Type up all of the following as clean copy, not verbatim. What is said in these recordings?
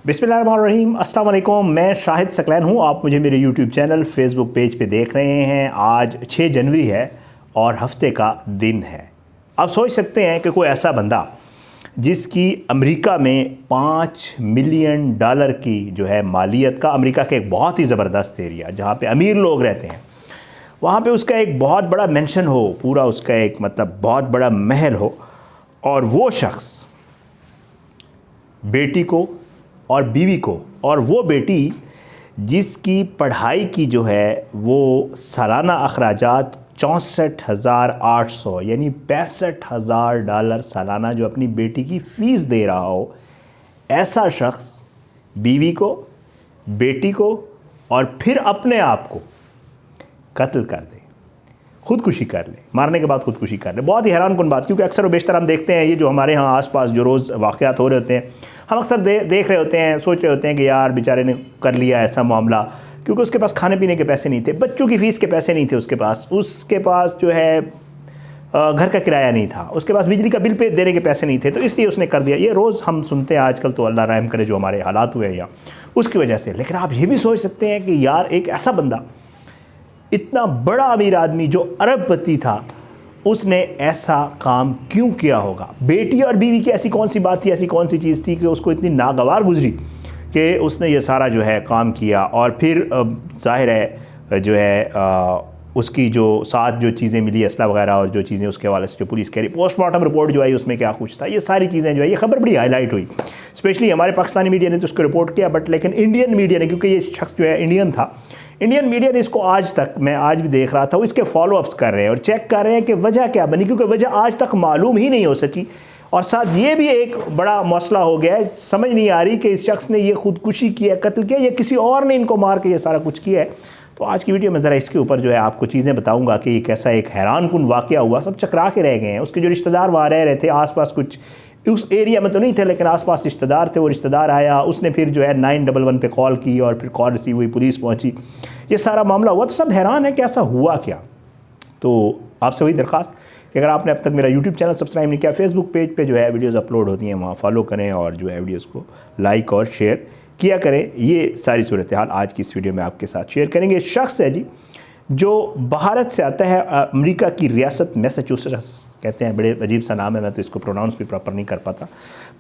बिस्मिल्लाहिर्रहमानिर्रहीम, अस्सलाम वालेकुम। मैं शाहिद सकलैन हूँ। आप मुझे मेरे यूट्यूब चैनल फेसबुक पेज पे देख रहे हैं। आज 6 जनवरी है और हफ्ते का दिन है। आप सोच सकते हैं कि कोई ऐसा बंदा जिसकी अमेरिका में $5 मिलियन की जो है मालियत का, अमेरिका का एक बहुत ही ज़बरदस्त एरिया जहाँ पे अमीर लोग रहते हैं, वहाँ पे उसका एक बहुत बड़ा मेंशन हो, पूरा उसका एक मतलब बहुत बड़ा महल हो, और वो शख्स बेटी को और बीवी को, और वो बेटी जिसकी पढ़ाई की जो है वो सालाना अखराजात 64,800 यानी $65,000 सालाना जो अपनी बेटी की फ़ीस दे रहा हो, ऐसा शख्स बीवी को, बेटी को और फिर अपने आप को कत्ल कर दे, ख़ुदकुशी कर ले, मारने के बाद ख़ुदकुशी कर ले। बहुत ही हैरानकुन बात, क्योंकि अक्सर व बेशतर हम देखते हैं ये जो हमारे यहाँ आसपास जो रोज़ वाक़यात हो रहे होते हैं, हम अक्सर देख रहे होते हैं, सोच रहे होते हैं कि यार बेचारे ने कर लिया ऐसा मामला, क्योंकि उसके पास खाने पीने के पैसे नहीं थे, बच्चों की फ़ीस के पैसे नहीं थे उसके पास जो है घर का किराया नहीं था, उसके पास बिजली का बिल पे देने के पैसे नहीं थे, तो इसलिए उसने कर दिया। ये रोज़ हम सुनते हैं आजकल, तो अल्लाह रहम करे जो हमारे हालात हुए हैं या उसकी वजह से। लेकिन आप ये भी सोच सकते हैं कि यार एक ऐसा बंदा, इतना बड़ा अमीर आदमी जो अरबपति था, उसने ऐसा काम क्यों किया होगा? बेटी और बीवी की ऐसी कौन सी बात थी, ऐसी कौन सी चीज़ थी कि उसको इतनी नागवार गुजरी कि उसने ये सारा जो है काम किया? और फिर ज़ाहिर है जो है उसकी जो साथ जो चीज़ें मिली, असला वगैरह और जो चीज़ें उसके हवाले से जो पुलिस कह रही, पोस्टमार्टम रिपोर्ट जो आई उसमें क्या कुछ था, ये सारी चीज़ें जो है, ये खबर बड़ी हाईलाइट हुई। स्पेशली हमारे पाकिस्तानी मीडिया ने तो उसको रिपोर्ट किया, बट लेकिन इंडियन मीडिया ने, क्योंकि ये शख्स जो है इंडियन था, इंडियन मीडिया ने इसको आज तक, मैं आज भी देख रहा था, वो इसके फॉलोअप्स कर रहे हैं और चेक कर रहे हैं कि वजह क्या बनी, क्योंकि वजह आज तक मालूम ही नहीं हो सकी। और साथ ये भी एक बड़ा मसला हो गया है, समझ नहीं आ रही कि इस शख्स ने ये खुदकुशी किया, कत्ल किया, या किसी और ने इनको मार के ये सारा कुछ किया है। तो आज की वीडियो में ज़रा इसके ऊपर जो है आपको चीज़ें बताऊंगा कि ये कैसा एक हैरानकुन वाक़या हुआ। सब चकरा के रह गए हैं। उसके जो रिश्तेदार वहाँ रह रहे थे आसपास, कुछ उस एरिया में तो नहीं थे लेकिन आसपास रिश्तेदार थे, वो रिश्तेदार आया, उसने फिर जो है 911 पे कॉल की और फिर कॉल रिसीव हुई, पुलिस पहुंची, ये सारा मामला हुआ। तो सब हैरान है कि ऐसा हुआ क्या। तो आपसे वही दरख्वास्त कि अगर आपने अब तक मेरा यूट्यूब चैनल सब्सक्राइब नहीं किया, फेसबुक पेज पे जो है वीडियोज़ अपलोड होती हैं, वहाँ फॉलो करें और जो है वीडियोज़ को लाइक और शेयर किया करें। ये सारी सूरत हाल आज की इस वीडियो में आपके साथ शेयर करेंगे। शख्स है जी जो भारत से आता है, अमेरिका की रियासत मैसाचुसेट्स कहते हैं, बड़े अजीब सा नाम है, मैं तो इसको प्रोनाउंस भी प्रॉपर नहीं कर पाता।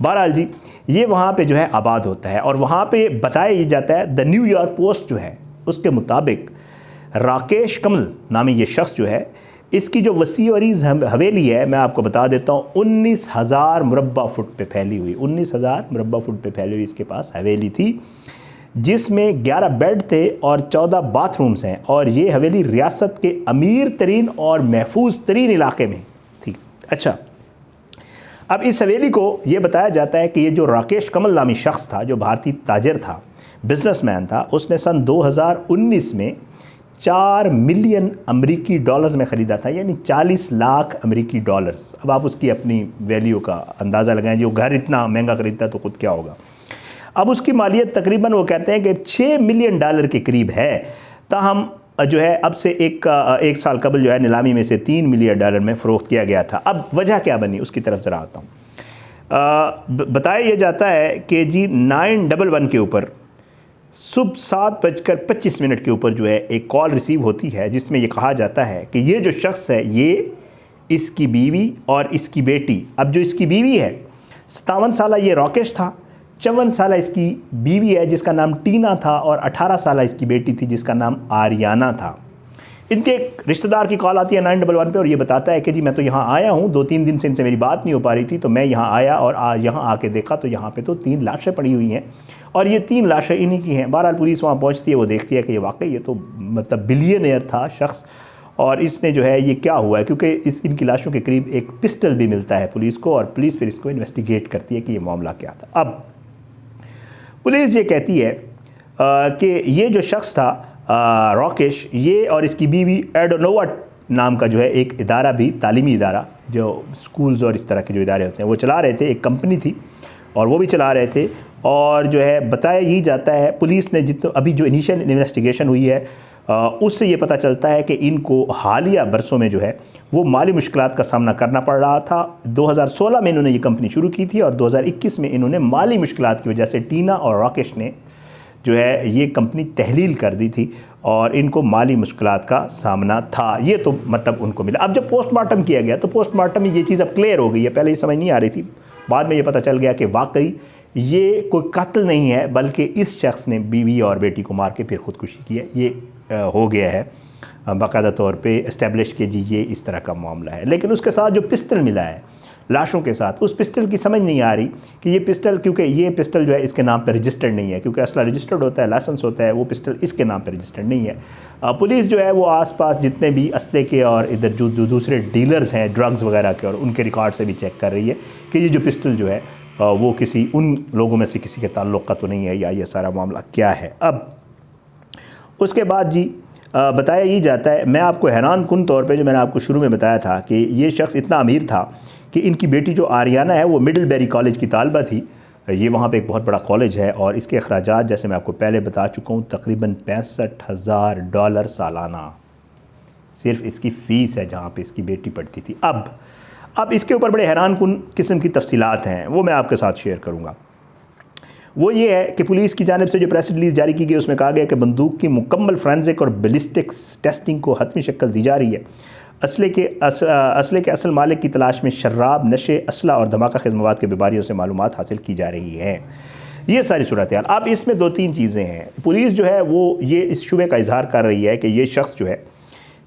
बहरहाल जी ये वहाँ पे जो है आबाद होता है, और वहाँ पे बताया ये जाता है, द न्यूयॉर्क पोस्ट जो है उसके मुताबिक राकेश कमल नामी ये शख्स जो है, इसकी जो वसी अरीज़ हवेली है, मैं आपको बता देता हूँ, 19,000 मुरब्बा फुट पे फैली हुई, 19,000 मुरब्बा फुट पे फैली हुई इसके पास हवेली थी, जिसमें 11 बेड थे और 14 बाथरूम्स हैं। और ये हवेली रियासत के अमीर तरीन और महफूज तरीन इलाके में थी। अच्छा, अब इस हवेली को ये बताया जाता है कि ये जो राकेश कमल नामी शख्स था, जो भारतीय ताजर था, बिजनेसमैन था, उसने सन 2019 में 4 मिलियन अमेरिकी डॉलर्स में ख़रीदा था, यानी 40 लाख अमेरिकी डॉलर्स। अब आप उसकी अपनी वैल्यू का अंदाज़ा लगाएं, जो घर इतना महंगा ख़रीदता है तो खुद क्या होगा। अब उसकी मालियत तकरीबन वो कहते हैं कि $6 मिलियन के करीब है। ताहम जो है अब से एक साल कबल जो है नीलामी में से $3 मिलियन में फ़रोख्त किया गया था। अब वजह क्या बनी उसकी तरफ ज़रा आता हूँ। बताया यह जाता है कि जी 911 के ऊपर सुबह 7:25 के ऊपर जो है एक कॉल रिसीव होती है, जिसमें ये कहा जाता है कि ये जो शख्स है ये इसकी बीवी और इसकी बेटी, अब जो इसकी बीवी है 57 साल ये राकेश था, 54 साल इसकी बीवी है जिसका नाम टीना था, और 18 साल इसकी बेटी थी जिसका नाम आरियाना था। इनके एक रिश्तेदार की कॉल आती है 911 पे, और ये बताता है कि जी मैं तो यहाँ आया हूँ, 2-3 दिन से इनसे मेरी बात नहीं हो पा रही थी, तो मैं यहाँ आया और यहाँ आके देखा तो यहाँ पे तो 3 लाशें पड़ी हुई हैं, और ये 3 लाशें इन्हीं की हैं। बहरहाल पुलिस वहाँ पहुँचती है, वो देखती है कि ये वाकई ये तो मतलब बिलियनियर था शख्स, और इसने जो है ये क्या हुआ है, क्योंकि इनकी लाशों के करीब एक पिस्टल भी मिलता है पुलिस को, और पुलिस फिर इसको इन्वेस्टिगेट करती है कि ये मामला क्या था। अब पुलिस ये कहती है कि ये जो शख्स था राकेश, ये और इसकी बीवी एडोनोवा नाम का जो है एक इदारा भी, तालीमी इदारा, जो स्कूल्स और इस तरह के जो इदारे होते हैं वो चला रहे थे, एक कंपनी थी और वो भी चला रहे थे। और जो है बताया यही जाता है, पुलिस ने जितना अभी जो इनिशियल इन्वेस्टिगेशन हुई है उससे ये पता चलता है कि इनको हालिया बरसों में जो है वो माली मुश्किलात का सामना करना पड़ रहा था। 2016 में इन्होंने ये कंपनी शुरू की थी और 2021 में इन्होंने माली मुश्किलात की वजह से टीना और राकेश ने जो है ये कंपनी तहलील कर दी थी और इनको माली मुश्किलात का सामना था। ये तो मतलब उनको मिला। अब जब पोस्टमार्टम किया गया तो पोस्टमार्टम में ये चीज़ अब क्लियर हो गई है। पहले ये समझ नहीं आ रही थी, बाद में ये पता चल गया कि वाकई ये कोई कत्ल नहीं है, बल्कि इस शख्स ने बीवी और बेटी को मार के फिर ख़ुदकुशी की है। ये हो गया है बाकायदा तौर पे इस्टेब्लिश कि जी ये इस तरह का मामला है। लेकिन उसके साथ जो पिस्टल मिला है लाशों के साथ, उस पिस्टल की समझ नहीं आ रही कि ये पिस्टल, क्योंकि ये पिस्टल जो है इसके नाम पर रजिस्टर्ड नहीं है, क्योंकि असला रजिस्टर्ड होता है, लाइसेंस होता है, वो पिस्टल इसके नाम पर रजिस्टर्ड नहीं है। पुलिस जो है वो आसपास जितने भी असले के और इधर जो दूसरे डीलर्स हैं ड्रग्स वगैरह के, और उनके रिकॉर्ड से भी चेक कर रही है कि ये जो पिस्टल जो है वो किसी उन लोगों में से किसी के ताल्लुक़ का तो नहीं है, या ये सारा मामला क्या है। अब उसके बाद जी बताया ही जाता है, मैं आपको हैरान कुन तौर पे जो मैंने आपको शुरू में बताया था कि ये शख्स इतना अमीर था कि इनकी बेटी जो आरियाना है वो मिडलबेरी कॉलेज की तालबा थी। ये वहाँ पे एक बहुत बड़ा कॉलेज है और इसके अखराजात जैसे मैं आपको पहले बता चुका हूँ तकरीबन $65,000 सालाना सिर्फ इसकी फ़ीस है जहाँ पे इसकी बेटी पढ़ती थी। अब इसके ऊपर बड़े हैरान कुन किस्म की तफसीलात हैं, वो मैं आपके साथ शेयर करूँगा। वो ये है कि पुलिस की जानिब से जो प्रेस रिलीज़ जारी की गई उसमें कहा गया कि बंदूक की मुकम्मल फ्रेंसिक और बैलिस्टिक्स टेस्टिंग को हतमी शक्ल दी जा रही है। असले के असल मालिक की तलाश में शराब, नशे, असला और धमाका खेज़ मवाद के बीमारियों से मालूमात हासिल की जा रही है। ये सारी सूरत हाल। अब इसमें 2-3 चीज़ें हैं। पुलिस जो है वो ये इस शुबे का इजहार कर रही है कि ये शख्स जो है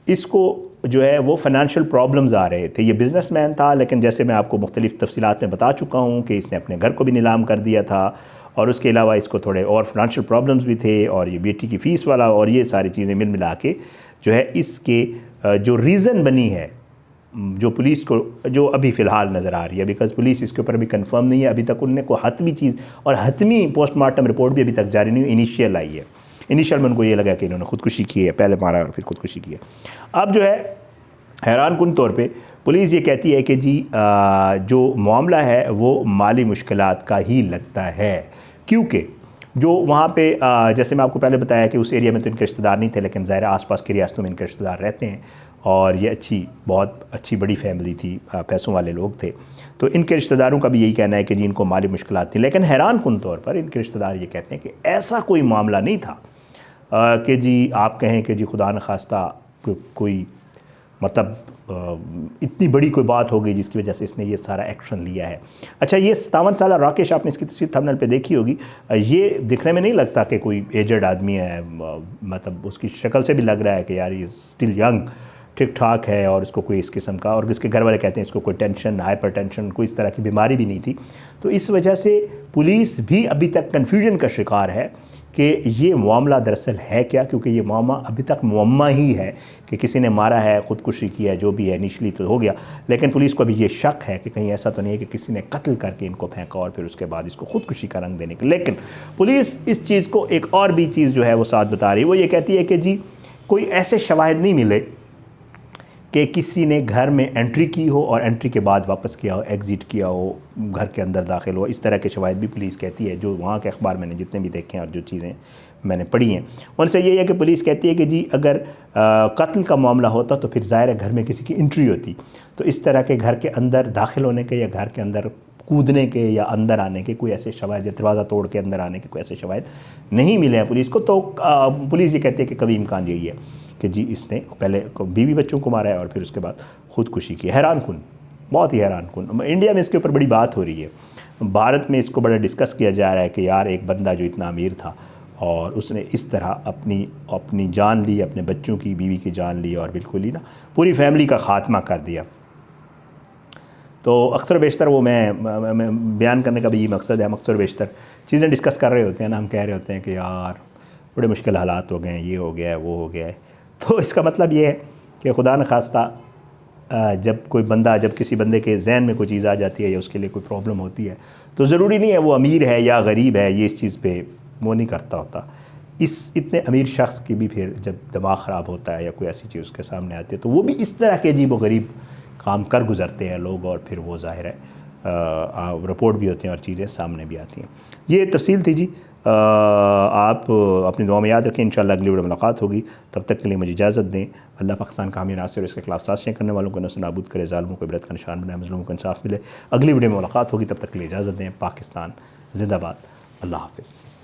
इसको जो है वो फ़ाइनेंशियल प्रॉब्लम्स आ रहे थे। ये बिज़नेसमैन था, लेकिन जैसे मैं आपको मुख्तलिफ़ तफसीलात में बता चुका हूँ कि इसने अपने घर को भी नीलाम कर दिया था और उसके अलावा इसको थोड़े और फ़ाइनेंशियल प्रॉब्लम्स भी थे, और ये बेटी की फ़ीस वाला और ये सारी चीज़ें मिल मिला के जो है इसके जो रीज़न बनी है जो पुलिस को जो अभी फ़िलहाल नज़र आ रही है, बिकॉज़ पुलिस इसके ऊपर अभी कंफर्म नहीं है। अभी तक उनने कोई हतमी चीज़ और हतमी पोस्टमार्टम रिपोर्ट भी अभी तक जारी नहीं हुई। इनिशियल आई है, इनिशियल में उनको ये लगा कि इन्होंने ख़ुदकुशी की है, पहले मारा और फिर ख़ुदकुशी की है। अब जो है हैरान कुन तौर पे पुलिस ये कहती है कि जी जो मामला है वो माली मुश्किलात का ही लगता है, क्योंकि जो वहाँ पे जैसे मैं आपको पहले बताया कि उस एरिया में तो इनके रिश्तेदार नहीं थे, लेकिन ज़ाहिर आसपास की रियासतों में इनके रिश्तेदार रहते हैं और ये बहुत अच्छी बड़ी फैमिली थी, पैसों वाले लोग थे। तो इनके रिश्तेदारों का भी यही कहना है कि जी इनको माली मुश्किलात थी। लेकिन हैरान कुन तौर पर इनके रिश्तेदार ये कहते हैं कि ऐसा कोई मामला नहीं था कि जी आप कहें कि जी खुदा न खास्ता कोई मतलब इतनी बड़ी कोई बात हो गई जिसकी वजह से इसने ये सारा एक्शन लिया है। अच्छा, ये 57 साल राकेश, आपने इसकी तस्वीर थंबनेल पे देखी होगी। ये दिखने में नहीं लगता कि कोई एजड आदमी है, मतलब उसकी शक्ल से भी लग रहा है कि यार ये स्टिल यंग, ठीक ठाक है, और इसको कोई इस किस्म का, और इसके घर वाले कहते हैं इसको कोई टेंशन, हाइपर टेंशन, कोई इस तरह की बीमारी भी नहीं थी। तो इस वजह से पुलिस भी अभी तक कन्फ्यूजन का शिकार है कि ये मामला दरअसल है क्या, क्योंकि ये मामला अभी तक मुअम्मा ही है कि किसी ने मारा है, ख़ुदकुशी की है, जो भी है इनिशली तो हो गया, लेकिन पुलिस को अभी ये शक है कि कहीं ऐसा तो नहीं है कि किसी ने कत्ल करके इनको फेंका और फिर उसके बाद इसको ख़ुदकुशी का रंग देने के। लेकिन पुलिस इस चीज़ को एक और भी चीज़ जो है वो साथ बता रही है। वो ये कहती है कि जी कोई ऐसे शवाहिद नहीं मिले कि किसी ने घर में एंट्री की हो और एंट्री के बाद वापस किया हो, एग्ज़िट किया हो, घर के अंदर दाखिल हो। इस तरह के शवाहिद भी पुलिस कहती है, जो वहाँ के अखबार मैंने जितने भी देखे हैं और जो चीज़ें मैंने पढ़ी हैं उनसे ये है कि पुलिस कहती है कि जी अगर कत्ल का मामला होता तो फिर ज़ाहिर है घर में किसी की एंट्री होती, तो इस तरह के घर के अंदर दाखिल होने के या घर के अंदर कूदने के या अंदर आने के कोई ऐसे शवाहिद या दरवाज़ा तोड़ के अंदर आने के कोई ऐसे शवाहिद नहीं मिले हैं पुलिस को। तो पुलिस ये कहती है कि कभी इम्कान यही है कि जी इसने पहले बीवी बच्चों को मारा है और फिर उसके बाद ख़ुदकुशी की। हैरान कुन, बहुत ही हैरान कुन। इंडिया में इसके ऊपर बड़ी बात हो रही है, भारत में इसको बड़ा डिस्कस किया जा रहा है कि यार एक बंदा जो इतना अमीर था और उसने इस तरह अपनी जान ली, अपने बच्चों की, बीवी की जान ली और बिल्कुल ही ना पूरी फैमिली का ख़ात्मा कर दिया। तो अक्सर बेशतर वो मैं बयान करने का भी ये मकसद है, हम अक्सर बेशतर चीज़ें डिस्कस कर रहे होते हैं ना, हम कह रहे होते हैं कि यार बड़े मुश्किल हालात हो गए हैं, ये हो गया है, वो हो गया है। तो इसका मतलब ये है कि खुदा न खास्ता जब किसी बंदे के जहन में कोई चीज़ आ जाती है या उसके लिए कोई प्रॉब्लम होती है तो ज़रूरी नहीं है वो अमीर है या गरीब है, ये इस चीज़ पे वो नहीं करता होता। इस इतने अमीर शख्स की भी फिर जब दिमाग ख़राब होता है या कोई ऐसी चीज़ उसके सामने आती है तो वो भी इस तरह के अजीब व गरीब काम कर गुजरते हैं लोग, और फिर वो ज़ाहिर है रिपोर्ट भी होते हैं और चीज़ें सामने भी आती हैं। ये तफसील थी जी आप अपनी दुआ में याद रखें। इंशाअल्लाह अगली वीडियो में मुलाकात होगी। तब तक के लिए मुझे इजाज़त दें। अल्लाह पाकिस्तान का हामी नासिर और इसके खिलाफ साजिशें करने वालों को नस्ल नाबूद करे, ज़ालिमों को इबरत का निशान बनाए, मज़लूमों को इंसाफ मिले। अगली वीडियो में मुलाकात होगी। तब तक के लिए इजाज़त दें। पाकिस्तान जिंदाबाद। अल्लाह हाफ़िज़।